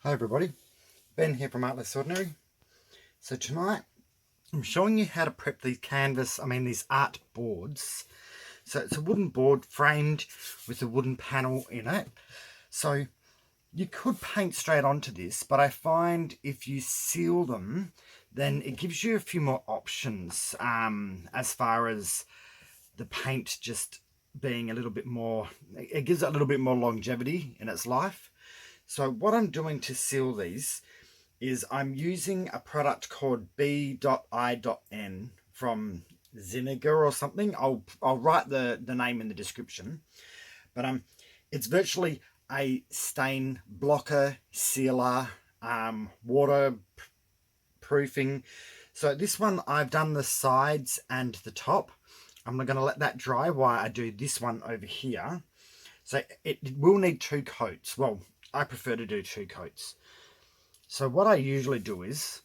Hi everybody, Ben here from Artless Ordinary. So tonight I'm showing you how to prep these art boards. So it's a wooden board framed with a wooden panel in it. So you could paint straight onto this, but I find if you seal them, then it gives you a few more options as far as the paint just being a little bit more, it gives it a little bit more longevity in its life. So what I'm doing to seal these is I'm using a product called B.I.N from zinsser or something. I'll write the name in the description. But it's virtually a stain blocker, sealer, waterproofing. So this one I've done the sides and the top. I'm going to let that dry while I do this one over here. So it will need 2 coats. Well, I prefer to do 2 coats. So what I usually do is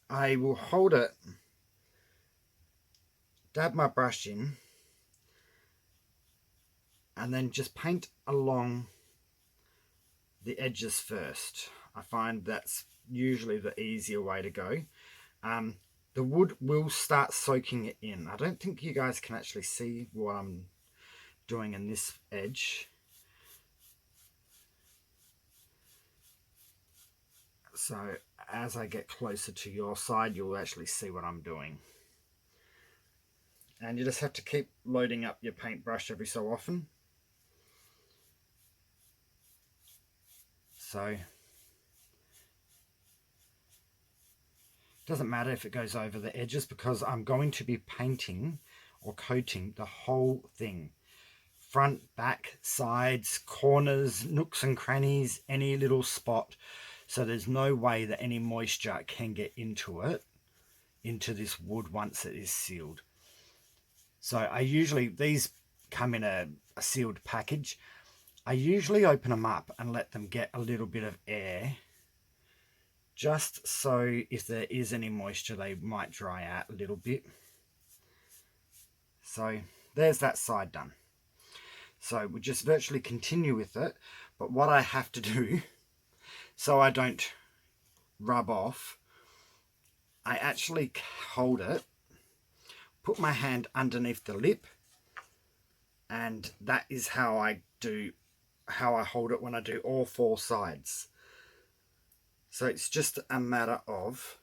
I will hold it, dab my brush in, and then just paint along the edges first. I find that's usually the easier way to go. The wood will start soaking it in. I don't think you guys can actually see what I'm doing in this edge. So as I get closer to your side, you'll actually see what I'm doing. And you just have to keep loading up your paintbrush every so often. So it doesn't matter if it goes over the edges because I'm going to be painting or coating the whole thing. Front, back, sides, corners, nooks and crannies, any little spot. So there's no way that any moisture can get into it, into this wood once it is sealed. So these come in a sealed package. I usually open them up and let them get a little bit of air, just so if there is any moisture, they might dry out a little bit. So there's that side done. So we just virtually continue with it. But what I have to do, so I don't rub off, I actually hold it, put my hand underneath the lip, and that is how I hold it when I do all 4 sides. So it's just a matter of,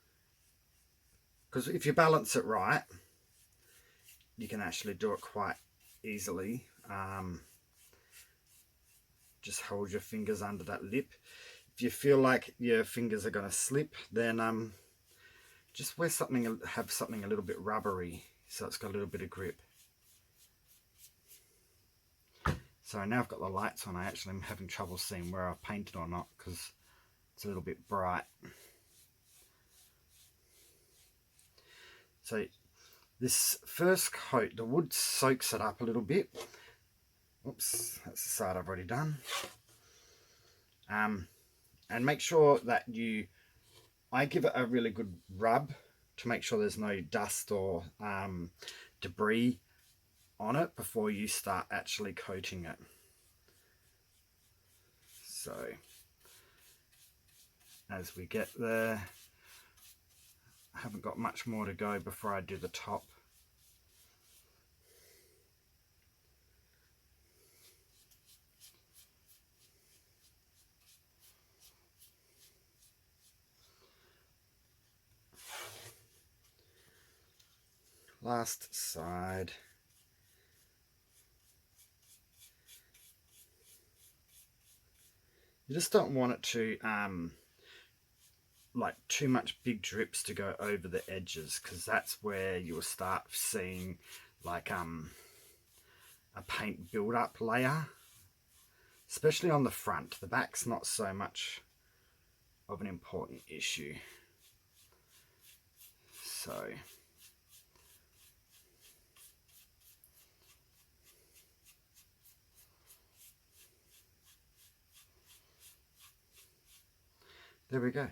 because if you balance it right, you can actually do it quite easily. Just hold your fingers under that lip. If you feel like your fingers are going to slip, then just have something a little bit rubbery, so it's got a little bit of grip. So now I've got the lights on. I actually am having trouble seeing where I've painted or not because it's a little bit bright. So this first coat, the wood soaks it up a little bit. Oops, that's the side I've already done. And make sure that I give it a really good rub to make sure there's no dust or debris on it before you start actually coating it. So as we get there, I haven't got much more to go before I do the top. Last side. You just don't want it to like too much big drips to go over the edges, because that's where you'll start seeing like a paint build up layer, especially on the front. The back's not so much of an important issue. So there we go.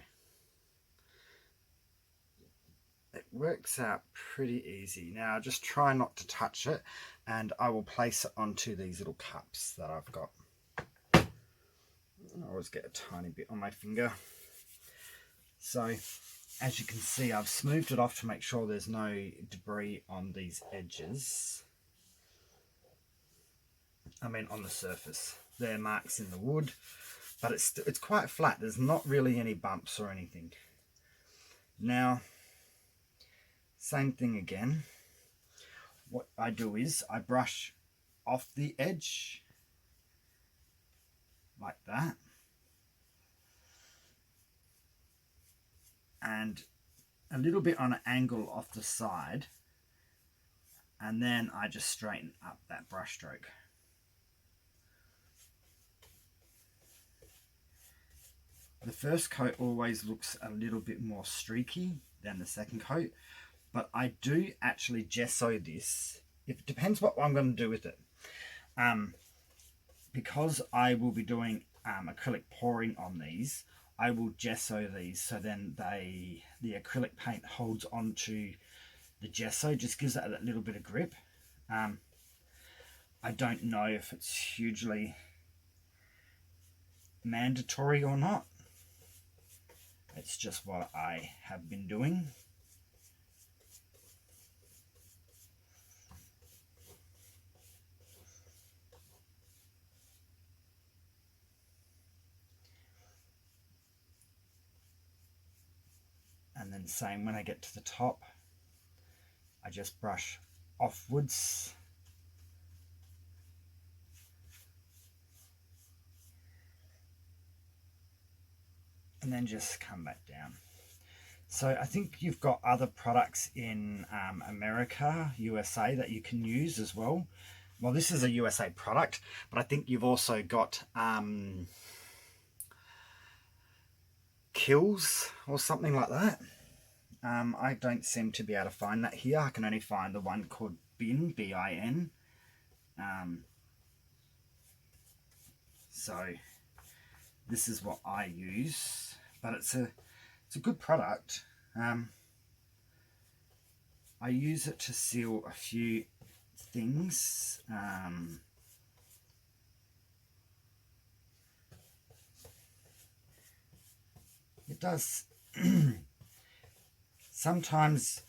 It works out pretty easy. Now just try not to touch it, and I will place it onto these little cups that I've got. I always get a tiny bit on my finger. So as you can see, I've smoothed it off to make sure there's no debris on these edges. I mean on the surface. There are marks in the wood, but it's quite flat. There's not really any bumps or anything. Now, same thing again. What I do is I brush off the edge like that, and a little bit on an angle off the side, and then I just straighten up that brush stroke. The first coat always looks a little bit more streaky than the second coat, but I do actually gesso this. It depends what I'm going to do with it. Because I will be doing acrylic pouring on these, I will gesso these so then the acrylic paint holds onto the gesso, just gives it a little bit of grip. I don't know if it's hugely mandatory or not. It's just what I have been doing. And then same when I get to the top, I just brush offwards. And then just come back down. So I think you've got other products in America, USA that you can use as well. Well, this is a USA product, but I think you've also got Kills or something like that. I don't seem to be able to find that here. I can only find the one called B.I.N, B.I.N. So this is what I use, but it's a good product. I use it to seal a few things. It does. Sometimes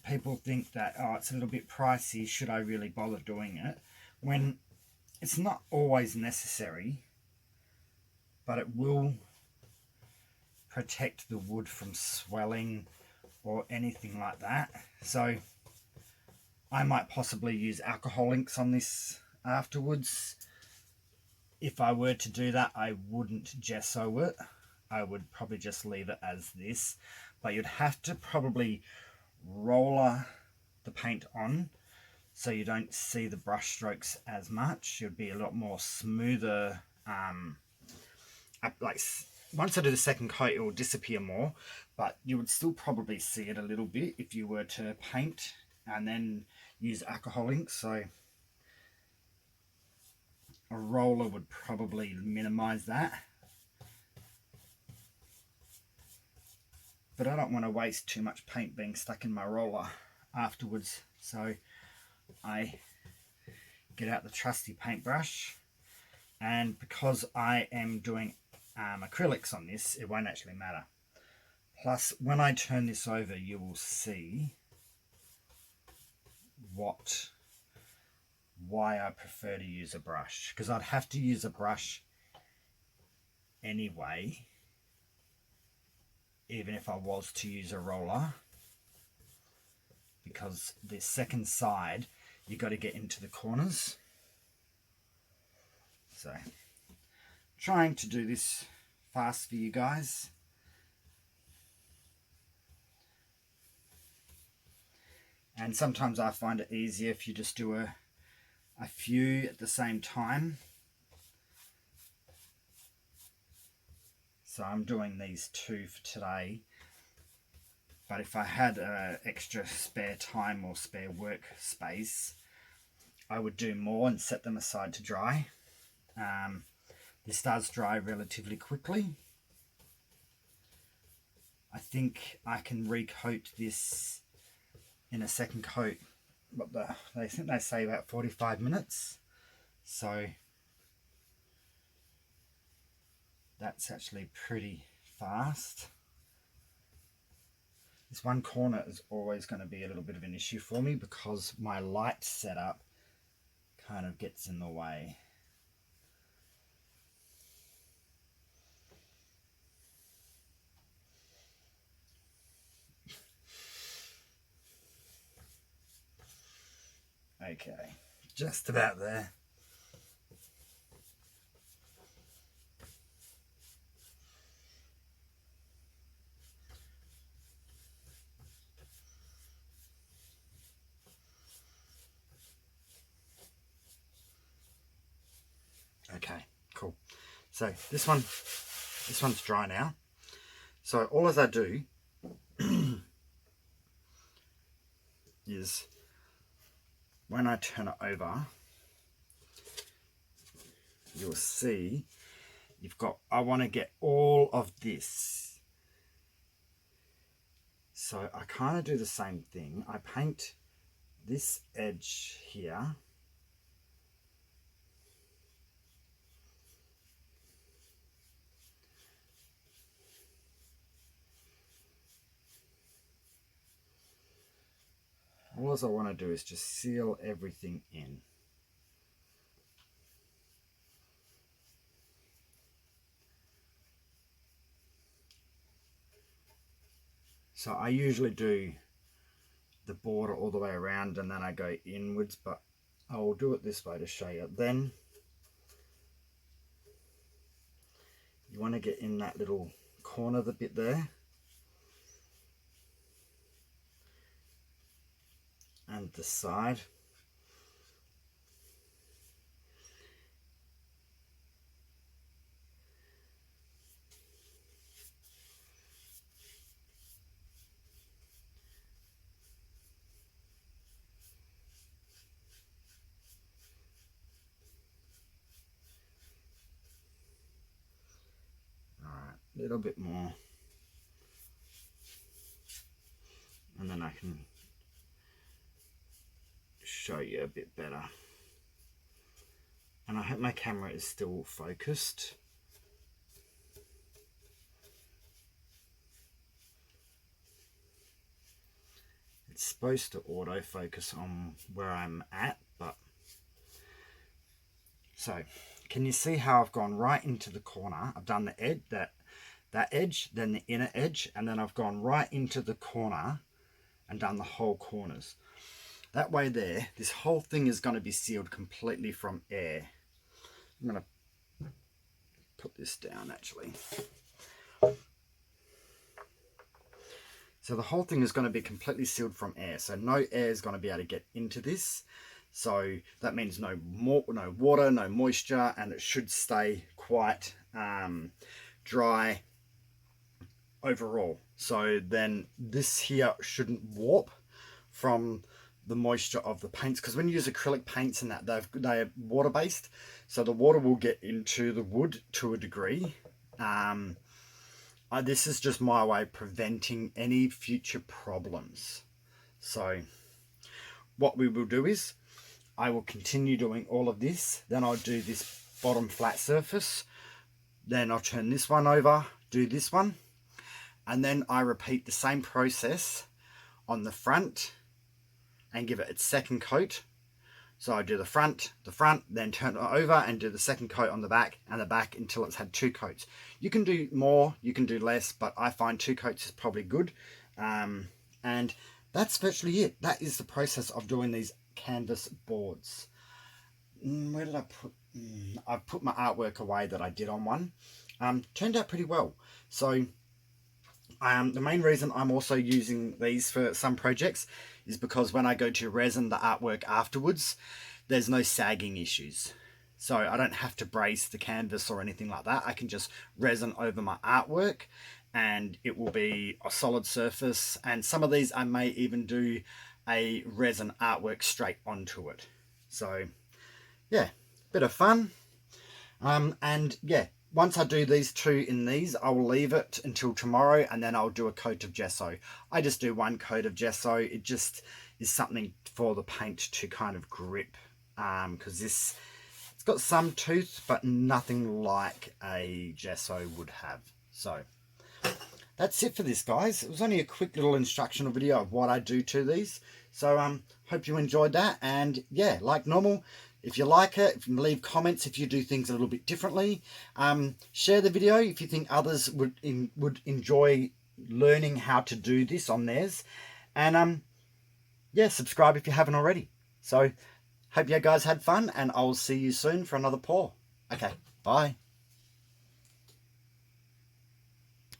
people think that, oh, it's a little bit pricey, should I really bother doing it? When it's not always necessary, but it will protect the wood from swelling or anything like that. So I might possibly use alcohol inks on this afterwards. If I were to do that, I wouldn't gesso it. I would probably just leave it as this, but you'd have to probably roller the paint on so you don't see the brush strokes as much. You'd be a lot more smoother. Like once I do the second coat, it will disappear more, but you would still probably see it a little bit if you were to paint and then use alcohol ink. So a roller would probably minimize that. But I don't want to waste too much paint being stuck in my roller afterwards. So I get out the trusty paintbrush, and because I am doing acrylics on this, it won't actually matter. Plus, when I turn this over, you will see why I prefer to use a brush, because I'd have to use a brush anyway, even if I was to use a roller, because the second side you got to get into the corners. So trying to do this fast for you guys. And sometimes I find it easier if you just do a few at the same time. So I'm doing these two for today. But if I had extra spare time or spare work space, I would do more and set them aside to dry. This does dry relatively quickly. I think I can recoat this in a second coat, but they think they say about 45 minutes. So That's actually pretty fast. This one corner is always going to be a little bit of an issue for me because my light setup kind of gets in the way. Okay, just about there. Okay, cool. So this one's dry now. So all as I do is when I turn it over, you'll see I want to get all of this. So I kind of do the same thing. I paint this edge here. All I want to do is just seal everything in. So I usually do the border all the way around and then I go inwards, but I will do it this way to show you. Then you want to get in that little corner, the bit there, and the side. A little bit more, and then I can show you a bit better. And I hope my camera is still focused. It's supposed to autofocus on where I'm at, but so can you see how I've gone right into the corner? I've done the edge, that edge, then the inner edge, and then I've gone right into the corner and done the whole corners. That way there, this whole thing is going to be sealed completely from air. I'm going to put this down actually. So the whole thing is going to be completely sealed from air. So no air is going to be able to get into this. So that means no water, no moisture, and it should stay quite dry overall. So then this here shouldn't warp from the moisture of the paints, because when you use acrylic paints and that, they're water based, so the water will get into the wood to a degree. This is just my way of preventing any future problems. So what we will do is I will continue doing all of this, then I'll do this bottom flat surface, then I'll turn this one over, do this one, and then I repeat the same process on the front and give it its second coat. So I do the front, then turn it over and do the second coat on the back and the back until it's had 2 coats. You can do more, you can do less, but I find 2 coats is probably good. And that's virtually it. That is the process of doing these canvas boards. Where did I put? I've put my artwork away that I did on one. Turned out pretty well. So the main reason I'm also using these for some projects is because when I go to resin the artwork afterwards, there's no sagging issues. So I don't have to brace the canvas or anything like that. I can just resin over my artwork and it will be a solid surface. And some of these I may even do a resin artwork straight onto it. So yeah, bit of fun. And yeah, once I do these 2 in these, I will leave it until tomorrow and then I'll do a coat of gesso. I just do 1 coat of gesso. It just is something for the paint to kind of grip, because it's got some tooth, but nothing like a gesso would have. So that's it for this, guys. It was only a quick little instructional video of what I do to these. So hope you enjoyed that. And yeah, like normal, if you like it, if you leave comments if you do things a little bit differently. Share the video if you think others would enjoy learning how to do this on theirs. And yeah, subscribe if you haven't already. So hope you guys had fun, and I'll see you soon for another pour. Okay, bye.